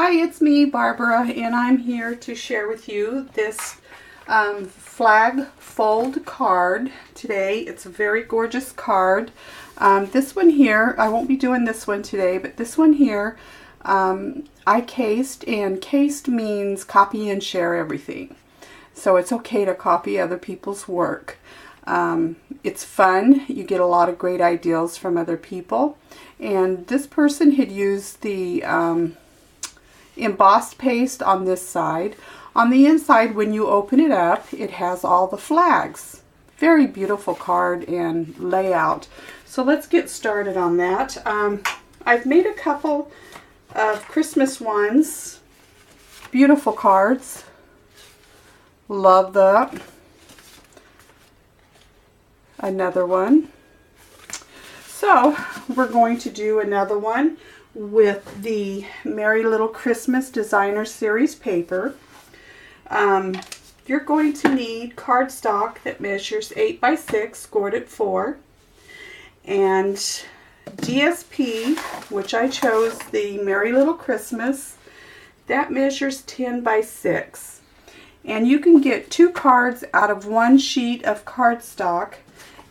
Hi, it's me, Barbara, and I'm here to share with you this flag fold card today. It's a very gorgeous card. This one here, I won't be doing this one today, but this one here, I cased, and cased means copy and share everything. So it's okay to copy other people's work. It's fun. You get a lot of great ideas from other people. And this person had used the embossed paste on this side. On the inside, when you open it up, it has all the flags. Very beautiful card and layout. So let's get started on that. I've made a couple of Christmas ones. Beautiful cards. Love that. Another one. So we're going to do another one with the Merry Little Christmas Designer Series paper. You're going to need cardstock that measures 8 by 6, scored at 4, and DSP, which I chose the Merry Little Christmas, that measures 10 by 6. And you can get 2 cards out of 1 sheet of cardstock,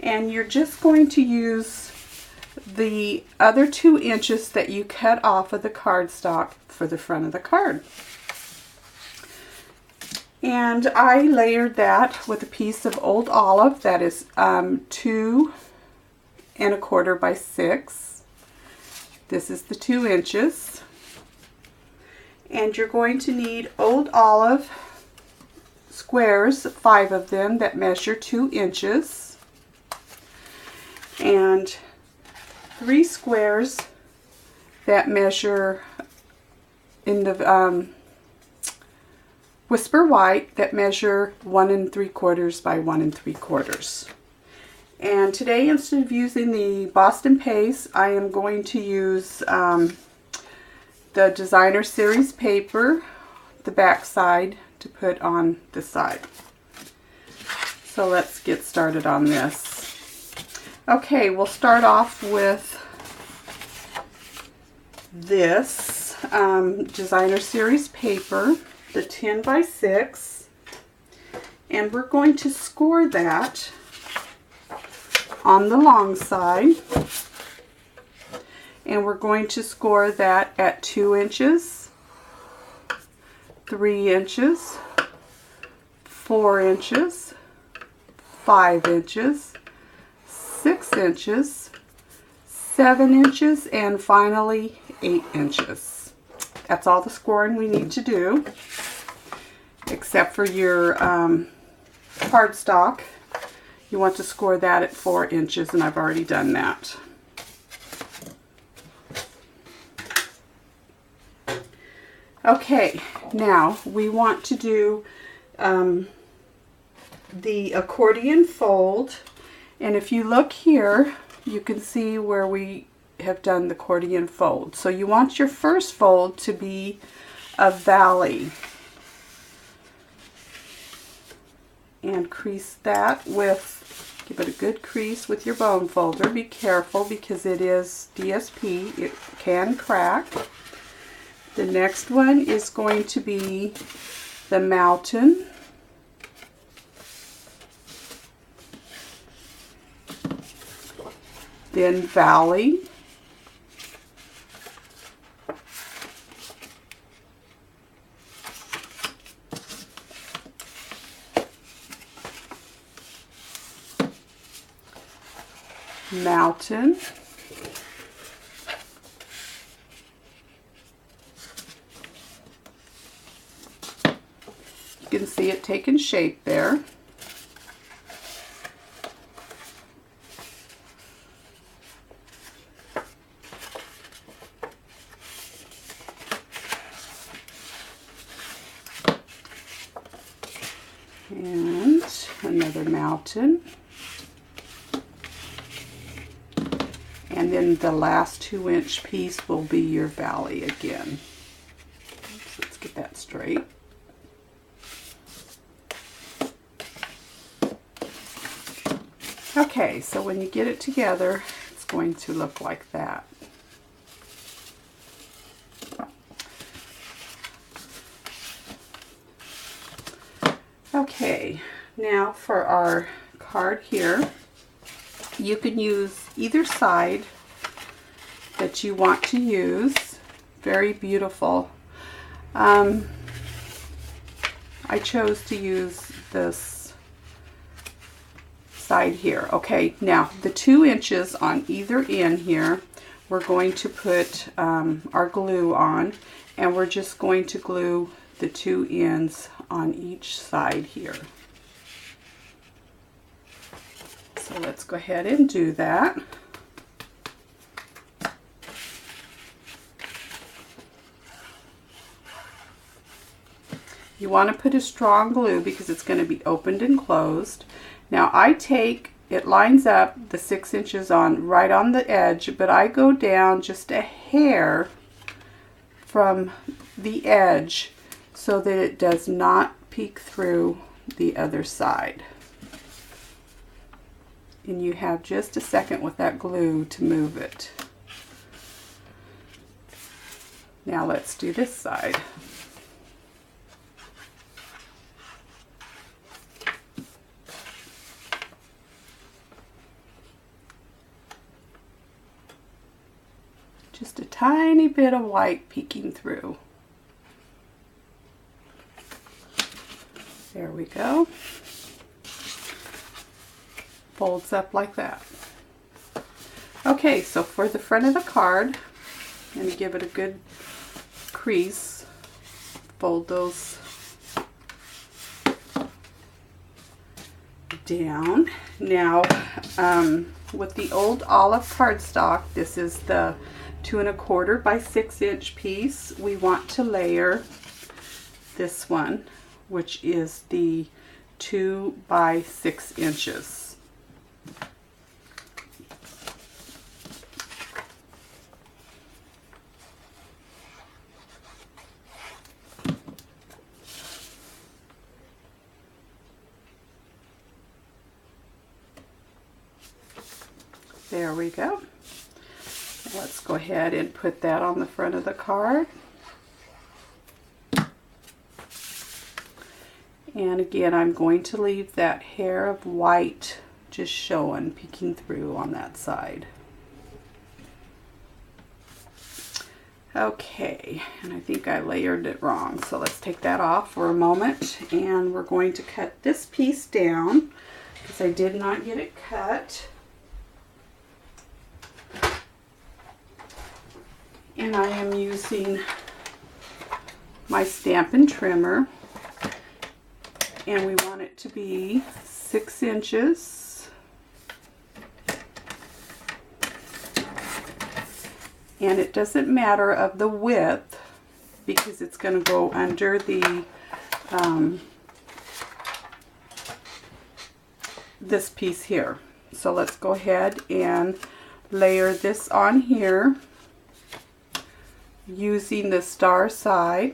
and you're just going to use the other 2 inches that you cut off of the cardstock for the front of the card. And I layered that with a piece of old olive that is 2 1/4 by 6. This is the 2 inches. And you're going to need old olive squares, 5 of them, that measure 2 inches. And 3 squares that measure in the Whisper White that measure 1 3/4 by 1 3/4. And today, instead of using the Boston paste, I am going to use the Designer Series paper, the back side, to put on the side. So let's get started on this. Okay, we'll start off with this Designer Series paper, the 10 by 6, and we're going to score that on the long side, and we're going to score that at 2 inches, 3 inches, 4 inches, 5 inches, 6 inches, 7 inches, and finally 8 inches. That's all the scoring we need to do, except for your cardstock. You want to score that at 4 inches, and I've already done that. Okay, now we want to do the accordion fold. And if you look here, you can see where we have done the accordion fold. So you want your first fold to be a valley. And crease that with, give it a good crease with your bone folder. Be careful because it is DSP. It can crack. The next one is going to be the mountain. Then valley, mountain, you can see it taking shape there. And another mountain. And then the last 2-inch piece will be your valley again. So let's get that straight. Okay, so when you get it together, it's going to look like that. Okay, now for our card here, you can use either side that you want to use. Very beautiful. I chose to use this side here. Okay, now the 2 inches on either end here, we're going to put our glue on, and we're just going to glue the 2 ends on each side here. So let's go ahead and do that. You want to put a strong glue because it's going to be opened and closed. Now I take, it lines up the 6 inches on right on the edge, but I go down just a hair from the edge so that it does not peek through the other side. And you have just a second with that glue to move it. Now let's do this side. Just a tiny bit of white peeking through. There we go. Folds up like that. Okay, so for the front of the card, I'm going to give it a good crease. Fold those down. Now, with the old olive cardstock, this is the 2 1/4 by 6 inch piece. We want to layer this one, which is the 2 by 6 inches. There we go. Let's go ahead and put that on the front of the card. And again, I'm going to leave that hair of white just showing, peeking through on that side. Okay, and I think I layered it wrong, so let's take that off for a moment, and we're going to cut this piece down because I did not get it cut. And I am using my Stampin' trimmer, and we want it to be 6 inches. And it doesn't matter of the width because it's going to go under the this piece here. So let's go ahead and layer this on here using the star side.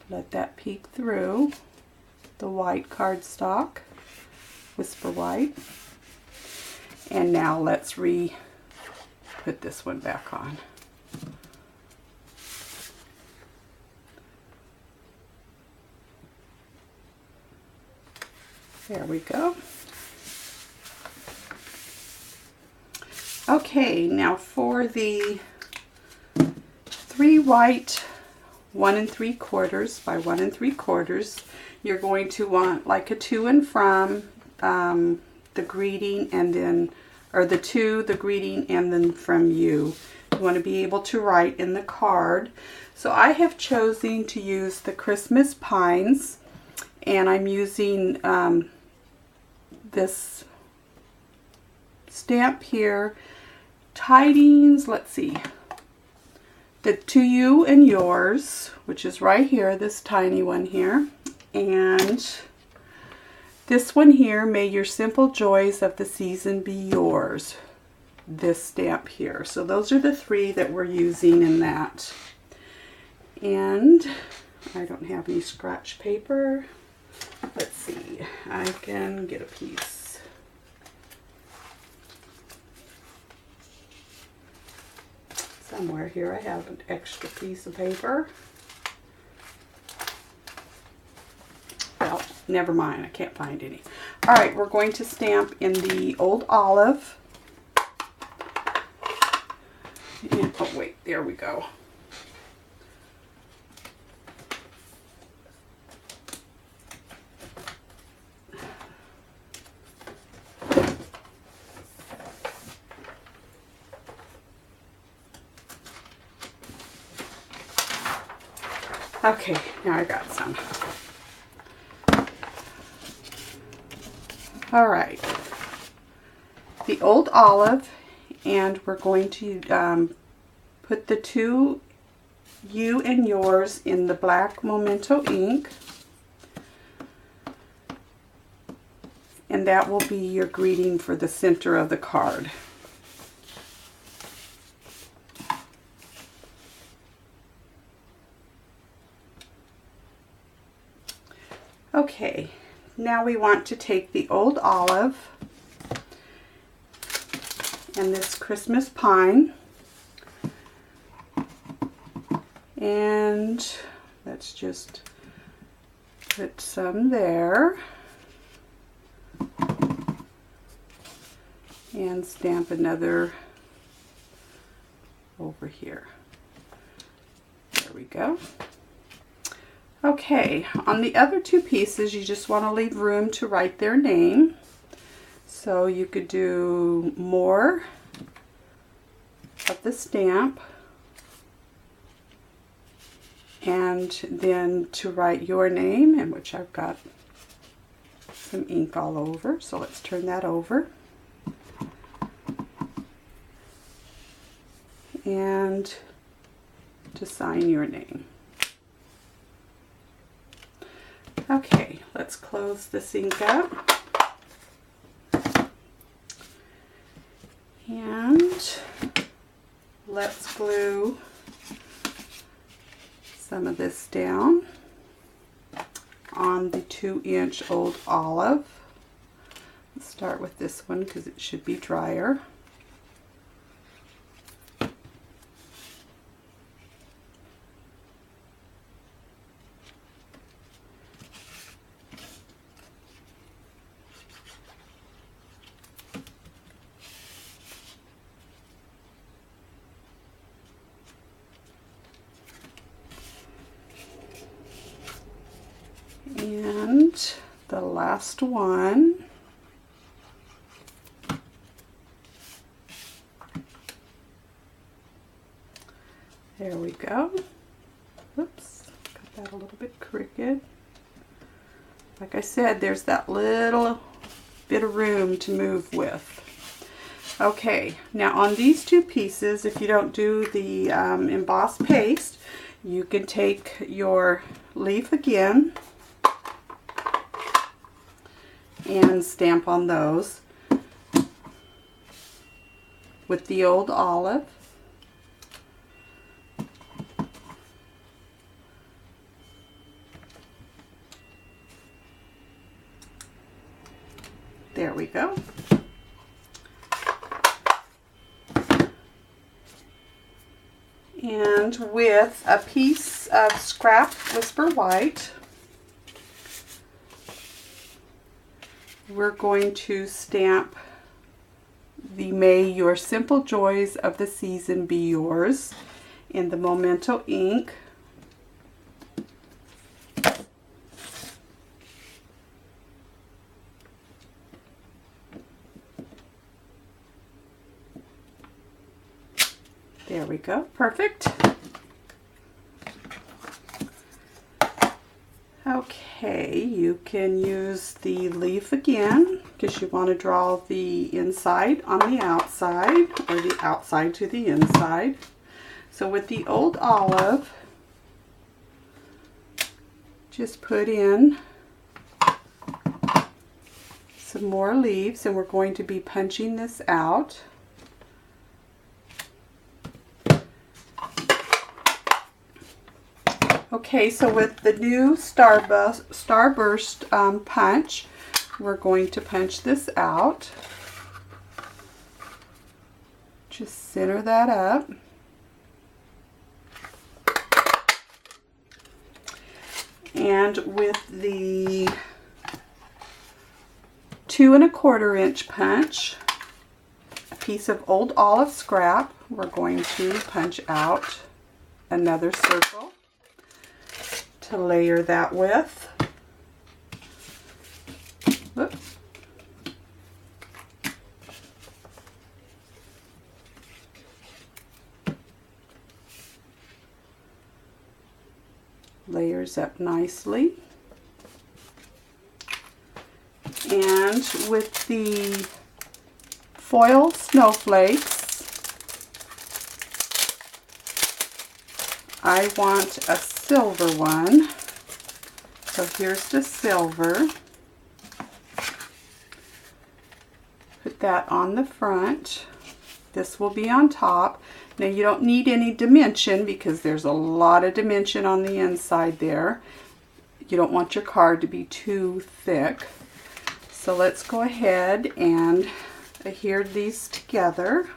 Let that peek through the white cardstock, whisper white. And now let's put this one back on. There we go. Okay, now for the 3 white 1 3/4 by 1 3/4, you're going to want like a to and from, the greeting, and then, or the to, the greeting, and then from you. You want to be able to write in the card. So I have chosen to use the Christmas pines, and I'm using this stamp here, tidings, let's see, the to you and yours, which is right here, this tiny one here, and this one here, may your simple joys of the season be yours, this stamp here. So those are the 3 that we're using in that. And I don't have any scratch paper. Let's see, I can get a piece. So somewhere here I have an extra piece of paper. Well, never mind, I can't find any. All right, we're going to stamp in the old olive. And, oh wait, there we go. Okay, now I got some. All right, the old olive, and we're going to put the two you and yours in the black memento ink, and that will be your greeting for the center of the card. Okay, now we want to take the old olive and this Christmas pine, and let's just put some there and stamp another over here. There we go. Okay, on the other two pieces, you just want to leave room to write their name. So you could do more of the stamp, and then to write your name, in which I've got some ink all over. So let's turn that over. And to sign your name. Okay, let's close this ink up. And let's glue some of this down on the 2-inch old olive. Let's start with this one because it should be drier. And the last one. There we go. Oops, got that a little bit crooked. Like I said, there's that little bit of room to move with. Okay, now on these two pieces, if you don't do the embossed paste, you can take your leaf again and stamp on those with the old olive. There we go. And with a piece of scrap Whisper White, we're going to stamp the "May your simple joys of the season be yours" in the memento ink. There we go, perfect. Okay, you can use the leaf again because you want to draw the inside on the outside, or the outside to the inside. So with the old olive, just put in some more leaves, and we're going to be punching this out. Okay, so with the new starburst punch, we're going to punch this out. Just center that up. And with the 2 1/4 inch punch, a piece of old olive scrap, we're going to punch out another circle to layer that with. Whoops. Layers up nicely. And with the foil snowflakes, I want a silver one. So here's the silver. Put that on the front. This will be on top. Now you don't need any dimension because there's a lot of dimension on the inside there. You don't want your card to be too thick. So let's go ahead and adhere these together.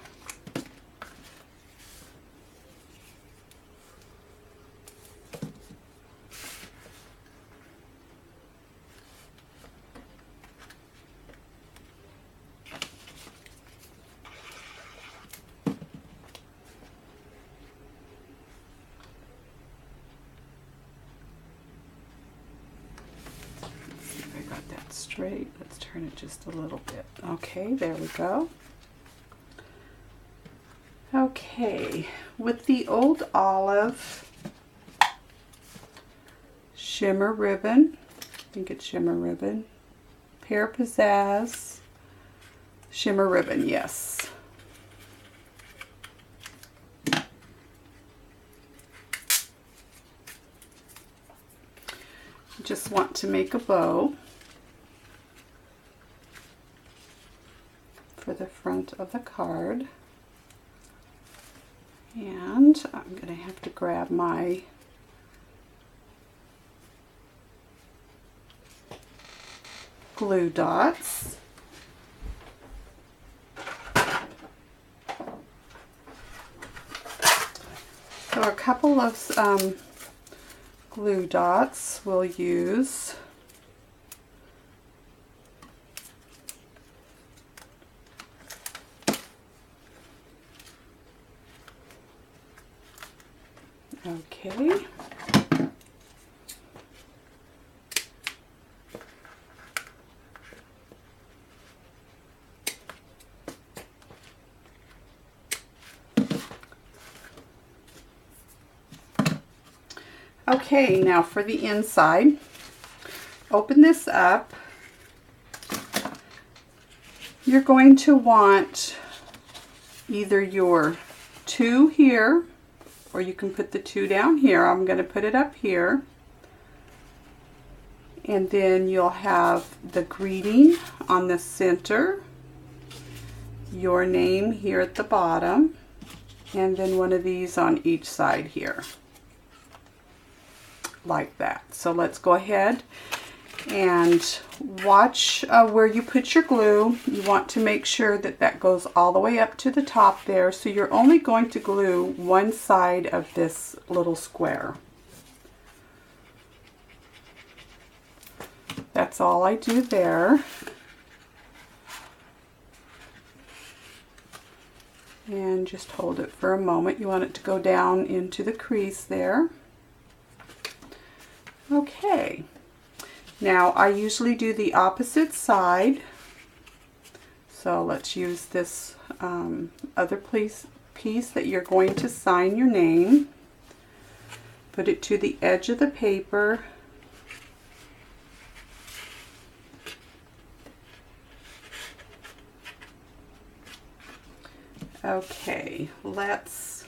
Straight. Let's turn it just a little bit. Okay, there we go. Okay, with the old olive shimmer ribbon, I think it's shimmer ribbon, pear pizzazz, shimmer ribbon, yes. Just want to make a bow for the front of the card, and I'm going to have to grab my glue dots. So a couple of glue dots we'll use. Okay. Okay, now for the inside, open this up. You're going to want either your 2 here, or you can put the 2 down here. I'm going to put it up here. And then you'll have the greeting on the center, your name here at the bottom, and then one of these on each side here. Like that. So let's go ahead and watch where you put your glue. You want to make sure that that goes all the way up to the top there. So you're only going to glue one side of this little square. That's all I do there. And just hold it for a moment. You want it to go down into the crease there. Okay, now I usually do the opposite side, so let's use this other piece that you're going to sign your name. Put it to the edge of the paper. Okay, let's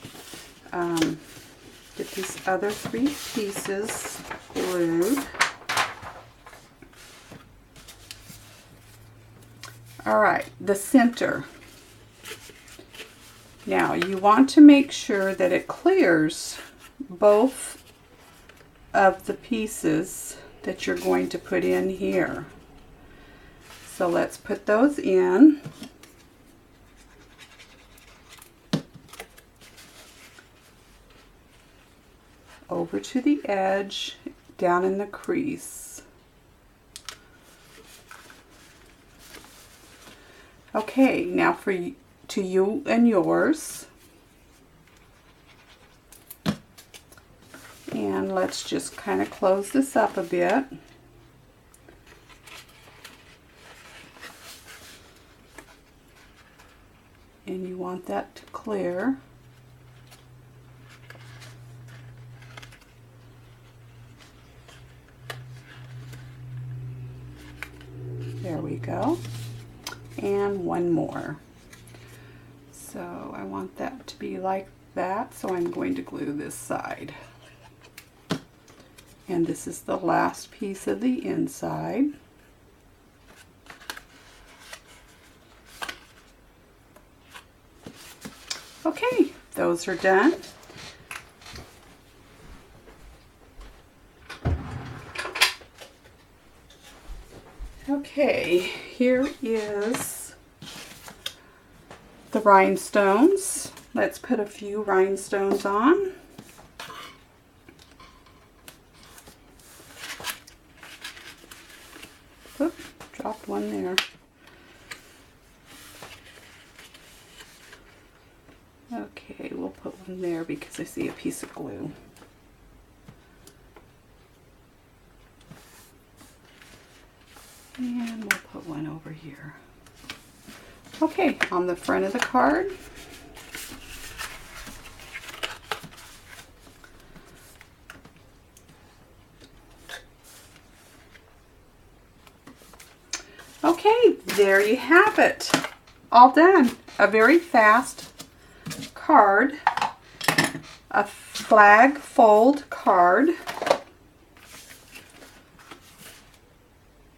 get these other 3 pieces glued. Alright, the center. Now you want to make sure that it clears both of the pieces that you're going to put in here. So let's put those in. Over to the edge, down in the crease. Okay, now to you and yours. And let's just kind of close this up a bit. And you want that to clear. There we go. And one more. So I want that to be like that, so I'm going to glue this side. And this is the last piece of the inside. Okay, those are done. Okay, here is the rhinestones. Let's put a few rhinestones on. Oop, dropped one there. Okay, we'll put one there because I see a piece of glue. And we'll put one over here. Okay, on the front of the card, okay, there you have it. All done. A very fast card, a flag fold card.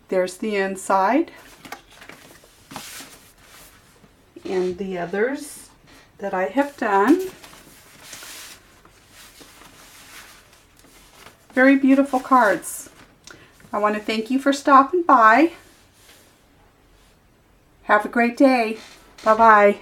There's the inside and the others that I have done. Very beautiful cards. I want to thank you for stopping by. Have a great day. Bye-bye.